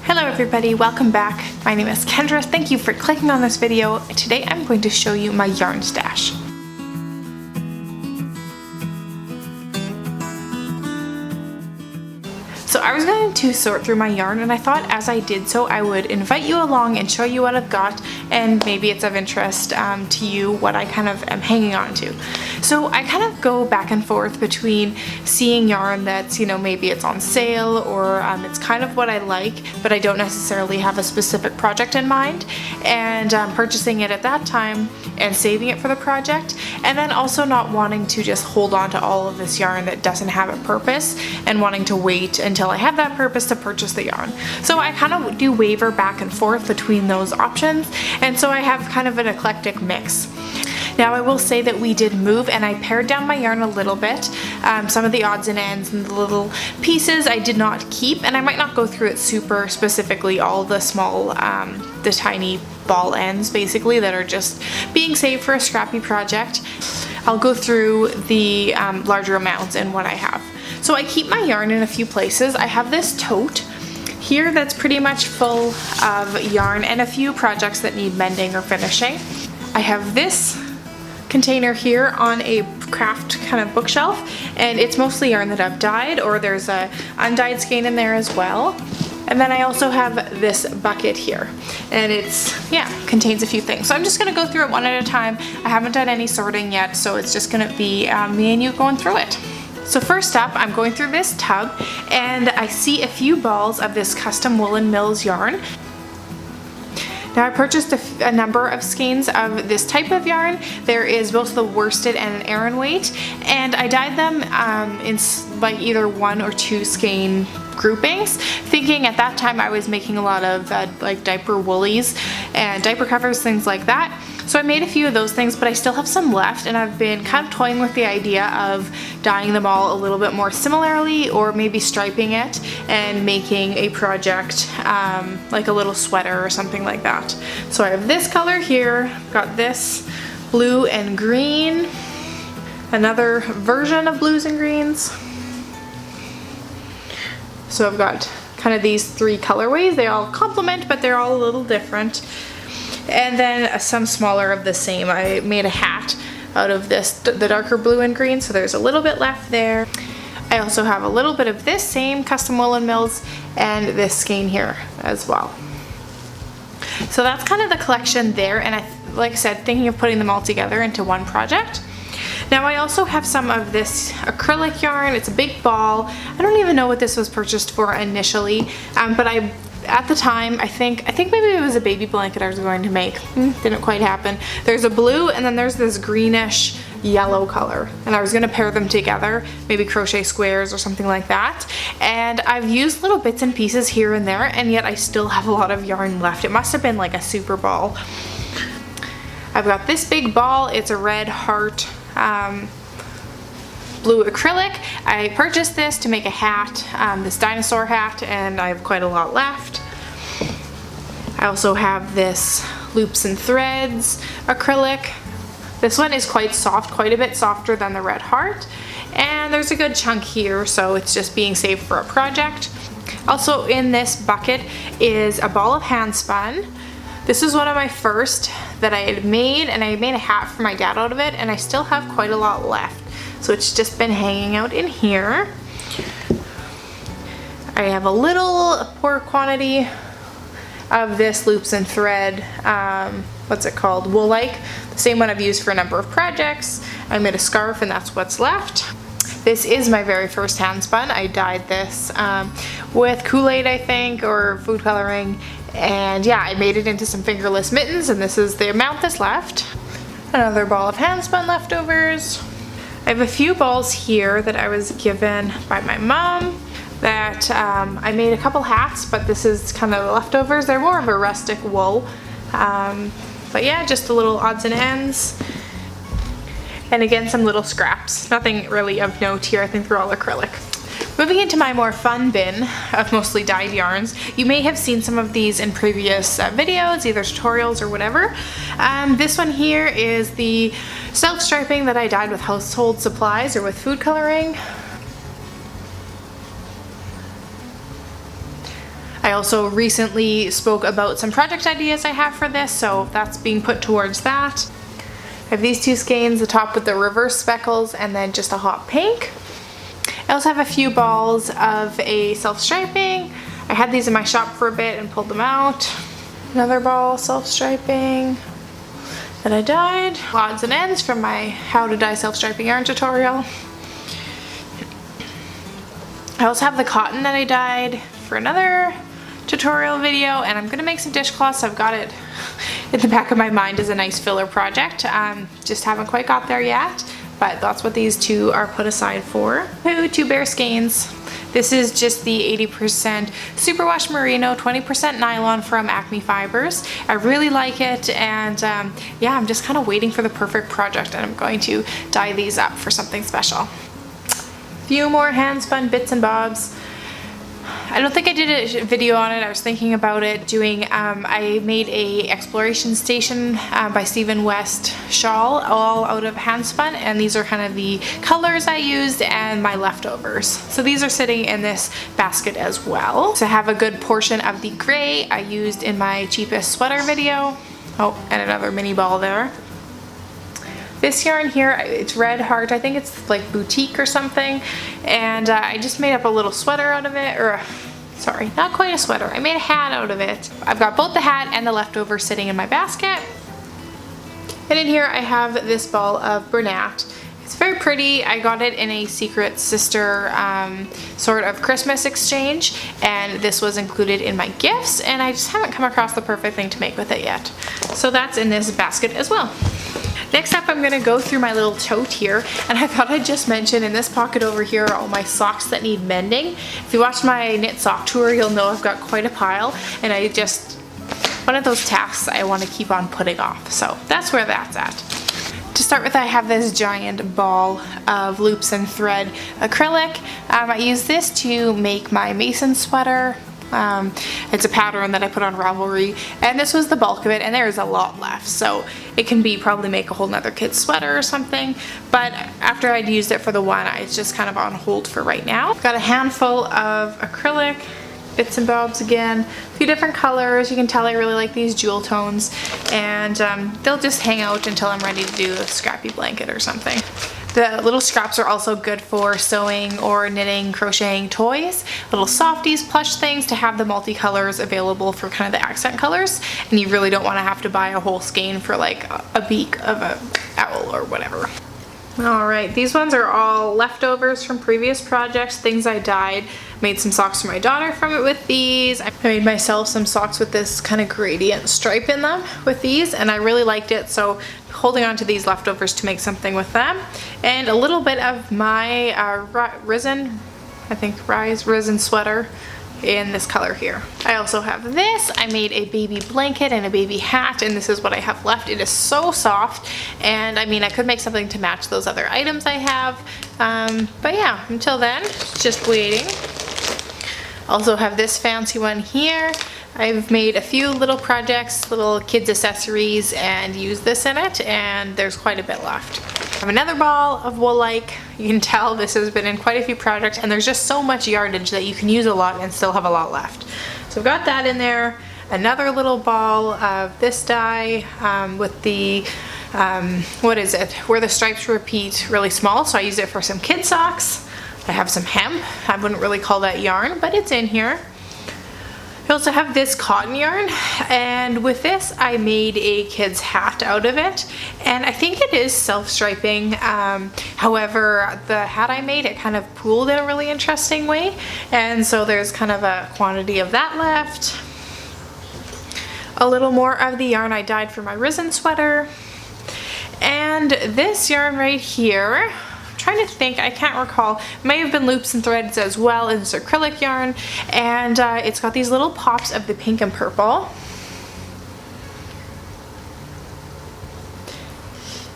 Hello everybody, welcome back. My name is Kendra. Thank you for clicking on this video. Today I'm going to show you my yarn stash. So I was going to sort through my yarn, and I thought as I did so I would invite you along and show you what I've got, and maybe it's of interest to you what I kind of am hanging on to. So I kind of go back and forth between seeing yarn that's, maybe it's on sale or it's kind of what I like, but I don't necessarily have a specific project in mind, and purchasing it at that time and saving it for the project, and then also not wanting to just hold on to all of this yarn that doesn't have a purpose and wanting to wait until I have that purpose to purchase the yarn. So I kind of do waver back and forth between those options, and so I have kind of an eclectic mix. Now I will say that we did move and I pared down my yarn a little bit. Some of the odds and ends and the little pieces I did not keep, and I might not go through it super specifically, all the small, the tiny ball ends basically that are just being saved for a scrappy project. I'll go through the larger amounts and what I have. So I keep my yarn in a few places. I have this tote here that's pretty much full of yarn and a few projects that need mending or finishing. I have this container here on a craft kind of bookshelf, and it's mostly yarn that I've dyed, or there's a undyed skein in there as well. And then I also have this bucket here, and contains a few things. So I'm just gonna go through it one at a time. I haven't done any sorting yet, so it's just gonna be me and you going through it. So first up, I'm going through this tub, and I see a few balls of this custom Woolen Mills yarn. Now I purchased a number of skeins of this type of yarn. There is both the worsted and an Aran weight, and I dyed them in like either 1 or 2 skein groupings, thinking at that time I was making a lot of like diaper woolies and diaper covers, things like that. So I made a few of those things, but I still have some left, and I've been kind of toying with the idea of dyeing them all a little bit more similarly, or maybe striping it and making a project like a little sweater or something like that. So I have this color here, got this blue and green, another version of blues and greens. So I've got kind of these 3 colorways. They all complement, but they're all a little different. And then some smaller of the same. I made a hat out of this, the darker blue and green, so there's a little bit left there. I also have a little bit of this same custom Woolen Mills and this skein here as well. So that's kind of the collection there, and like I said, thinking of putting them all together into one project. Now I also have some of this acrylic yarn. It's a big ball. I don't even know what this was purchased for initially, but at the time, I think maybe it was a baby blanket I was going to make. Didn't quite happen. There's a blue, and then there's this greenish yellow color, and I was going to pair them together, maybe crochet squares or something like that. And I've used little bits and pieces here and there, and yet I still have a lot of yarn left. It must have been like a super ball. I've got this big ball. It's a red heart blue acrylic. I purchased this to make a hat, this dinosaur hat, and I have quite a lot left. I also have this loops and threads acrylic. This one is quite soft, quite a bit softer than the red heart, and there's a good chunk here, so it's just being saved for a project. Also in this bucket is a ball of hand spun. This is one of my first that I had made, and I made a hat for my dad out of it, and I still have quite a lot left. So it's just been hanging out in here. I have a little poor quantity of this loops and thread, what's it called? Wool-like. The same one I've used for a number of projects. I made a scarf, and that's what's left. This is my very first hand spun. I dyed this with Kool-Aid, I think, or food coloring. And yeah, I made it into some fingerless mittens, and this is the amount that's left. Another ball of hand spun leftovers. I have a few balls here that I was given by my mom that I made a couple hats, but this is kind of the leftovers. They're more of a rustic wool, but yeah, just the little odds and ends. And again, some little scraps. Nothing really of note here. I think they're all acrylic. Moving into my more fun bin of mostly dyed yarns, you may have seen some of these in previous videos, either tutorials or whatever. This one here is the self-striping that I dyed with household supplies or with food coloring. I also recently spoke about some project ideas I have for this, so that's being put towards that. I have these two skeins, the top with the reverse speckles and then just a hot pink. I also have a few balls of a self-striping. I had these in my shop for a bit and pulled them out. Another ball self-striping that I dyed. Odds and ends from my how to dye self-striping yarn tutorial. I also have the cotton that I dyed for another tutorial video, and I'm gonna make some dishcloths. I've got it in the back of my mind as a nice filler project. Just haven't quite got there yet, but that's what these two are put aside for. Two bare skeins. This is just the 80% superwash merino, 20% nylon from Acme Fibers. I really like it, and yeah, I'm just kind of waiting for the perfect project, and I'm going to dye these up for something special. Few more hand spun bits and bobs. I don't think I did a video on it. I was thinking about it doing, I made a exploration station by Stephen West shawl, all out of hand spun, and these are kind of the colors I used and my leftovers. So these are sitting in this basket as well. So I have a good portion of the gray I used in my cheapest sweater video. Oh, and another mini ball there. This yarn here, it's Red Heart. I think it's like boutique or something. And I just made up a little sweater out of it, or sorry, not quite a sweater. I made a hat out of it. I've got both the hat and the leftovers sitting in my basket. And in here I have this ball of Bernat. It's very pretty. I got it in a Secret Sister sort of Christmas exchange, and this was included in my gifts, and I just haven't come across the perfect thing to make with it yet. So that's in this basket as well. Next up, I'm gonna go through my little tote here, and I thought I'd just mention in this pocket over here are all my socks that need mending. If you watched my knit sock tour, you'll know I've got quite a pile, and one of those tasks I want to keep on putting off. So that's where that's at. To start with, I have this giant ball of loops and thread acrylic. I use this to make my mason sweater. It's a pattern that I put on Ravelry, and this was the bulk of it, and there's a lot left, so it can probably make a whole nother kid's sweater or something, but after I'd used it for the one, it's just kind of on hold for right now. I've got a handful of acrylic, bits and bobs again, a few different colors. You can tell I really like these jewel tones, and they'll just hang out until I'm ready to do a scrappy blanket or something. The little scraps are also good for sewing or knitting, crocheting toys, little softies, plush things, to have the multicolors available for kind of the accent colors, and you really don't want to have to buy a whole skein for like a beak of an owl or whatever. Alright, these ones are all leftovers from previous projects, things I dyed. Made some socks for my daughter from it with these. I made myself some socks with this kind of gradient stripe in them with these, and I really liked it, so holding on to these leftovers to make something with them. And a little bit of my resin sweater in this color here. I also have this. I made a baby blanket and a baby hat, and this is what I have left. It is so soft, and I mean, I could make something to match those other items I have, but yeah, until then, just waiting. Also have this fancy one here. I've made a few little projects, little kids accessories, and used this in it, and there's quite a bit left. I have another ball of wool-like. You can tell this has been in quite a few projects, and there's just so much yardage that you can use a lot and still have a lot left. So I've got that in there. Another little ball of this dye with the, what is it, where the stripes repeat really small, so I use it for some kid socks. I have some hemp. I wouldn't really call that yarn, but it's in here. I also have this cotton yarn, and with this I made a kid's hat out of it, and I think it is self-striping. However, the hat I made, it kind of pooled in a really interesting way, and so there's kind of a quantity of that left. A little more of the yarn I dyed for my resin sweater, and this yarn right here, trying to think, I can't recall, may have been loops and threads as well. It's acrylic yarn, and it's got these little pops of the pink and purple,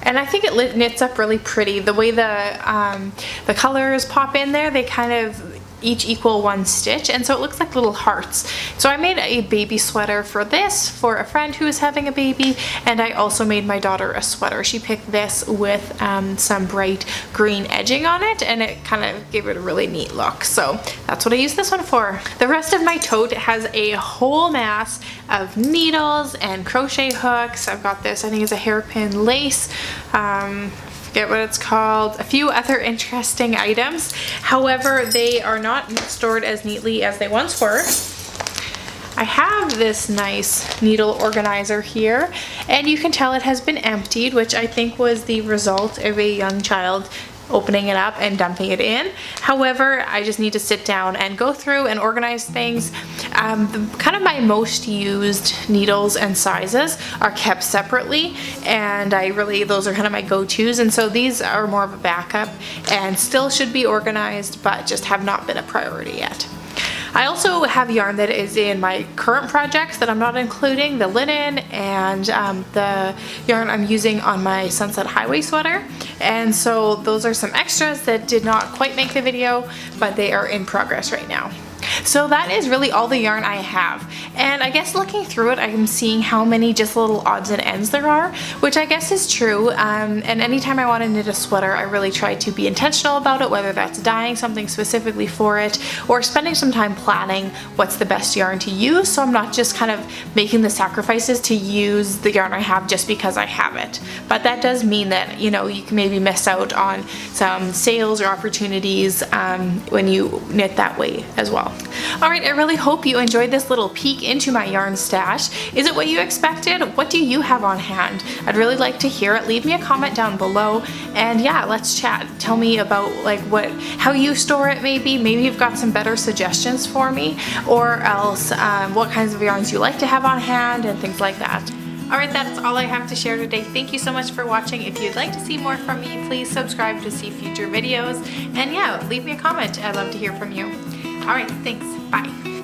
and I think it knits up really pretty. The way the colors pop in there, they kind of, each equal 1 stitch, and so it looks like little hearts. So I made a baby sweater for this for a friend who is having a baby, and I also made my daughter a sweater. She picked this with some bright green edging on it, and it kind of gave it a really neat look. So that's what I used this one for. The rest of my tote has a whole mass of needles and crochet hooks. I've got this, I think it's a hairpin lace. Forget what it's called, a few other interesting items. However, they are not stored as neatly as they once were. I have this nice needle organizer here, and you can tell it has been emptied, which I think was the result of a young child opening it up and dumping it in. However, I just need to sit down and go through and organize things. Kind of my most used needles and sizes are kept separately, and those are kind of my go-tos, and so these are more of a backup and still should be organized, but just have not been a priority yet. I also have yarn that is in my current projects that I'm not including, the linen and the yarn I'm using on my Sunset Highway sweater. And so those are some extras that did not quite make the video, but they are in progress right now. So that is really all the yarn I have, and I guess looking through it I'm seeing how many just little odds and ends there are, which I guess is true, and anytime I want to knit a sweater I really try to be intentional about it, whether that's dyeing something specifically for it or spending some time planning what's the best yarn to use, so I'm not just kind of making the sacrifices to use the yarn I have just because I have it. But that does mean that, you know, you can maybe miss out on some sales or opportunities when you knit that way as well. Alright, I really hope you enjoyed this little peek into my yarn stash. Is it what you expected? What do you have on hand? I'd really like to hear it. Leave me a comment down below, and yeah, let's chat. Tell me about how you store it maybe. Maybe you've got some better suggestions for me, or else what kinds of yarns you like to have on hand and things like that. Alright, that's all I have to share today. Thank you so much for watching. If you'd like to see more from me, please subscribe to see future videos. And yeah, leave me a comment. I'd love to hear from you. Alright, thanks. Bye.